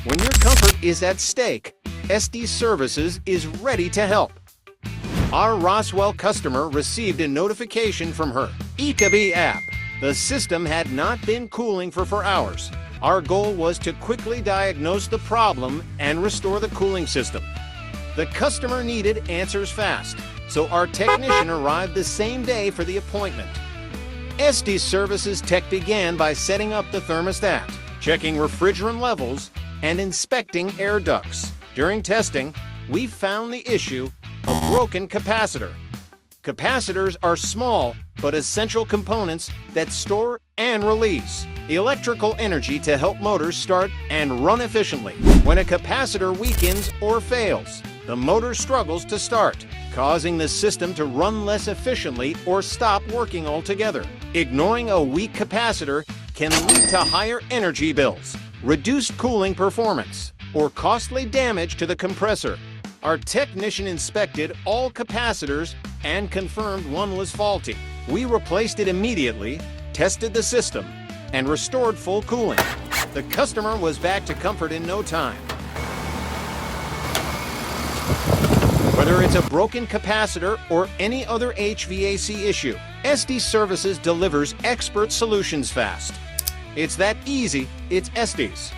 When your comfort is at stake, Estes Services is ready to help. Our Roswell customer received a notification from her Ecobee app. The system had not been cooling for 4 hours. Our goal was to quickly diagnose the problem and restore the cooling system. The customer needed answers fast, so our technician arrived the same day for the appointment. Estes Services tech began by setting up the thermostat, checking refrigerant levels, and inspecting air ducts. During testing, we found the issue: a broken capacitor. Capacitors are small but essential components that store and release electrical energy to help motors start and run efficiently. When a capacitor weakens or fails, the motor struggles to start, causing the system to run less efficiently or stop working altogether. Ignoring a weak capacitor can lead to higher energy bills, reduced cooling performance, or costly damage to the compressor. Our technician inspected all capacitors and confirmed one was faulty. We replaced it immediately, tested the system, and restored full cooling. The customer was back to comfort in no time. Whether it's a broken capacitor or any other HVAC issue, Estes Services delivers expert solutions fast. It's that easy, it's Estes.